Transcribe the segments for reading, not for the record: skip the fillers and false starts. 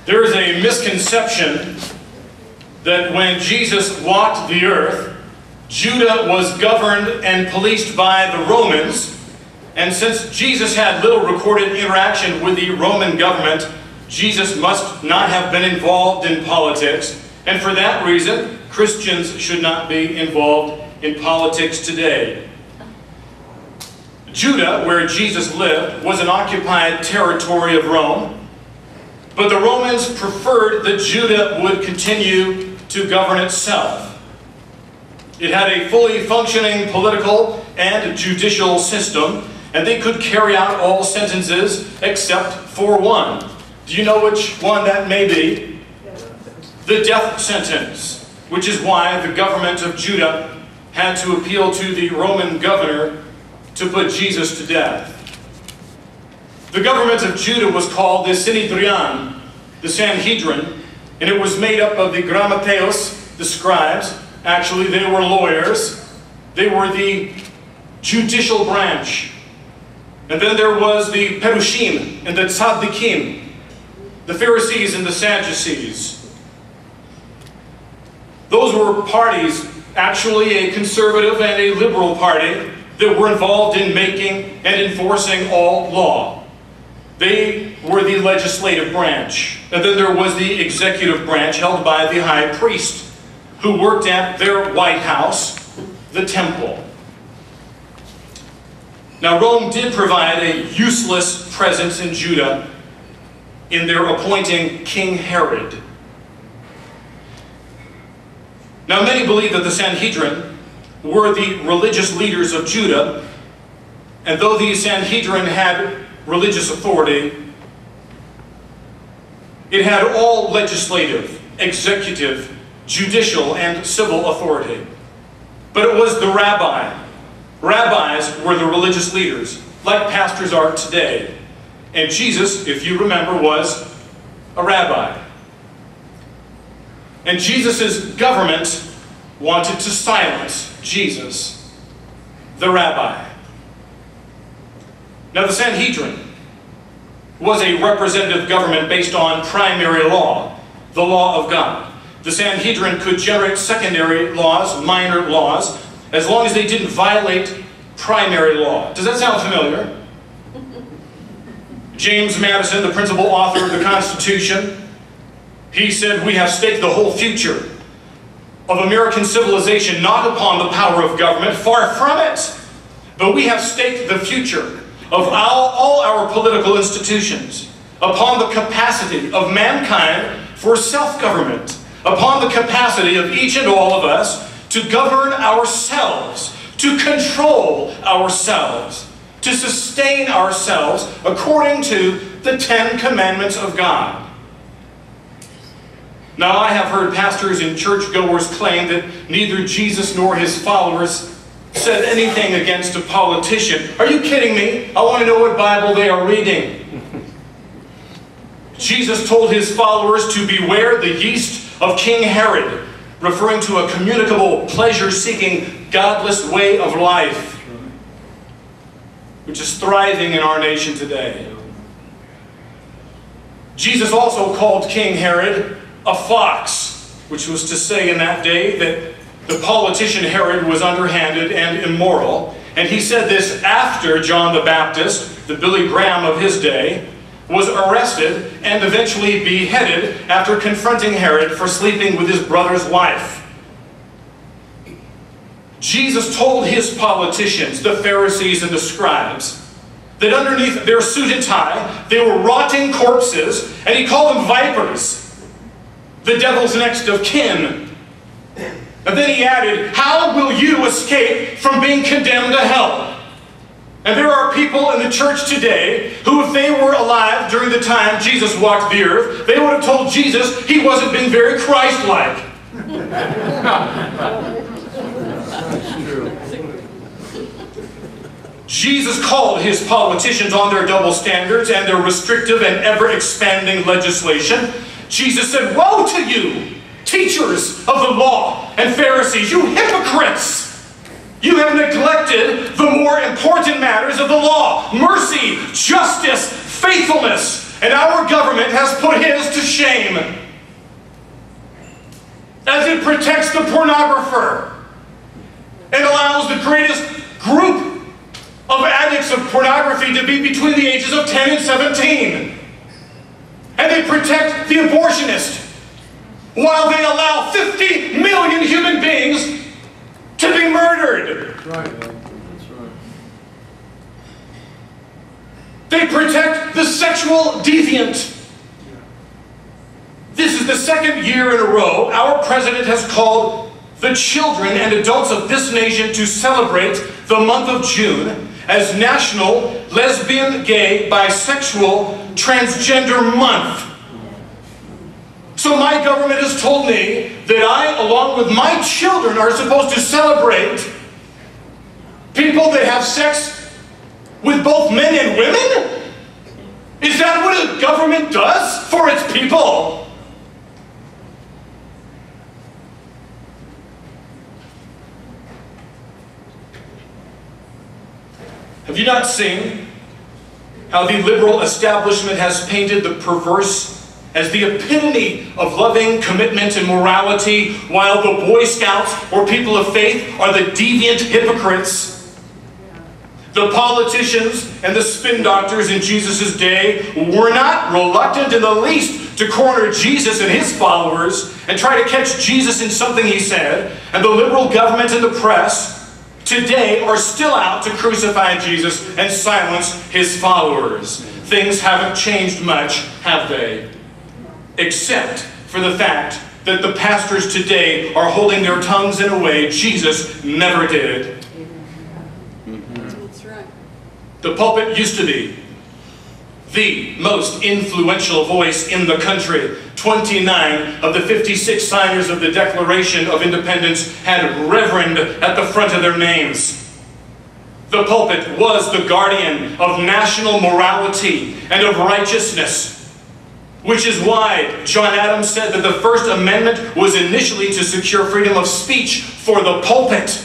There is a misconception that when Jesus walked the earth, Judah was governed and policed by the Romans, and since Jesus had little recorded interaction with the Roman government, Jesus must not have been involved in politics, and for that reason, Christians should not be involved in politics today. Judah, where Jesus lived, was an occupied territory of Rome, but the Romans preferred that Judah would continue to govern itself. It had a fully functioning political and judicial system, and they could carry out all sentences except for one. Do you know which one that may be? The death sentence, which is why the government of Judah had to appeal to the Roman governor to put Jesus to death. The government of Judah was called the Senatory, the Sanhedrin, and it was made up of the grammateos, the scribes. Actually, they were lawyers. They were the judicial branch. And then there was the Perushim and the Tzaddikim, the Pharisees and the Sadducees. Those were parties, actually a conservative and a liberal party, that were involved in making and enforcing all law. They were the legislative branch. And then there was the executive branch held by the high priest, who worked at their White House, the temple. Now, Rome did provide a useless presence in Judah in their appointing King Herod. Now, many believe that the Sanhedrin were the religious leaders of Judah, and though the Sanhedrin had religious authority, it had all legislative, executive, judicial, and civil authority. But it was the rabbi. Rabbis were the religious leaders, like pastors are today. And Jesus, if you remember, was a rabbi. And Jesus' government wanted to silence Jesus, the rabbi. Now, the Sanhedrin was a representative government based on primary law, the law of God. The Sanhedrin could generate secondary laws, minor laws, as long as they didn't violate primary law. Does that sound familiar? James Madison, the principal author of the Constitution, he said, "We have staked the whole future of American civilization not upon the power of government, far from it, but we have staked the future of all our political institutions upon the capacity of mankind for self-government, upon the capacity of each and all of us to govern ourselves, to control ourselves, to sustain ourselves according to the 10 Commandments of God." Now, I have heard pastors and churchgoers claim that neither Jesus nor his followers said anything against a politician. Are you kidding me? I want to know what Bible they are reading. Jesus told his followers to beware the yeast of King Herod, referring to a communicable, pleasure-seeking, godless way of life, which is thriving in our nation today. Jesus also called King Herod a fox, which was to say in that day that the politician Herod was underhanded and immoral. And he said this after John the Baptist, the Billy Graham of his day, was arrested and eventually beheaded after confronting Herod for sleeping with his brother's wife. Jesus told his politicians, the Pharisees and the scribes, that underneath their suit and tie, they were rotting corpses, and he called them vipers, the devil's next of kin. And then he added, "How will you escape from being condemned to hell?" And there are people in the church today who, if they were alive during the time Jesus walked the earth, they would have told Jesus he wasn't being very Christ-like. Jesus called his politicians on their double standards and their restrictive and ever-expanding legislation. Jesus said, "Woe to you, teachers of the law and Pharisees, you hypocrites! You have neglected the more important matters of the law: mercy, justice, faithfulness. and our government has put his to shame, as it protects the pornographer and allows the greatest group of addicts of pornography to be between the ages of 10 and 17. And they protect the abortionist while they allow 50 million human beings to be murdered. That's right. That's right. They protect the sexual deviant. This is the second year in a row our president has called the children and adults of this nation to celebrate the month of June as National Lesbian, Gay, Bisexual, Transgender Month. So my government has told me that I, along with my children, are supposed to celebrate people that have sex with both men and women? Is that what a government does for its people? Have you not seen how the liberal establishment has painted the perverse as the epitome of loving commitment and morality, while the Boy Scouts or people of faith are the deviant hypocrites? The politicians and the spin doctors in Jesus' day were not reluctant in the least to corner Jesus and his followers and try to catch Jesus in something he said, and the liberal government and the press today are still out to crucify Jesus and silence his followers. Things haven't changed much, have they? Except for the fact that the pastors today are holding their tongues in a way Jesus never did. That's right. The pulpit used to be the most influential voice in the country. 29 of the 56 signers of the Declaration of Independence had Reverend at the front of their names. The pulpit was the guardian of national morality and of righteousness, which is why John Adams said that the First Amendment was initially to secure freedom of speech for the pulpit.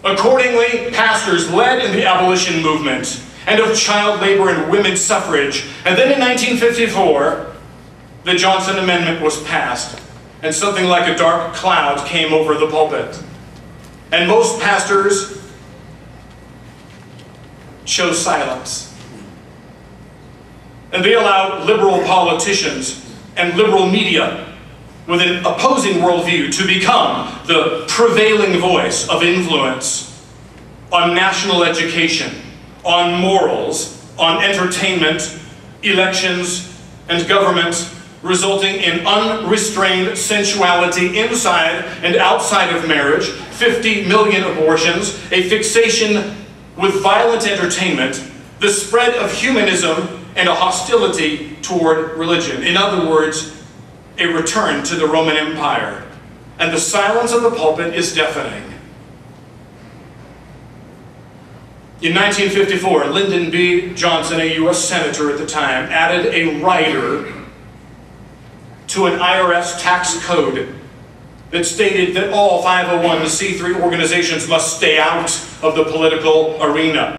Accordingly, pastors led in the abolition movement and of child labor and women's suffrage. And then in 1954, the Johnson Amendment was passed, and something like a dark cloud came over the pulpit. And most pastors chose silence. And they allowed liberal politicians and liberal media with an opposing worldview to become the prevailing voice of influence on national education, on morals, on entertainment, elections, and government, resulting in unrestrained sensuality inside and outside of marriage, 50 million abortions, a fixation with violent entertainment, the spread of humanism, and a hostility toward religion. In other words, a return to the Roman Empire. And the silence of the pulpit is deafening. In 1954, Lyndon B. Johnson, a U.S. Senator at the time, added a rider to an IRS tax code that stated that all 501c3 organizations must stay out of the political arena.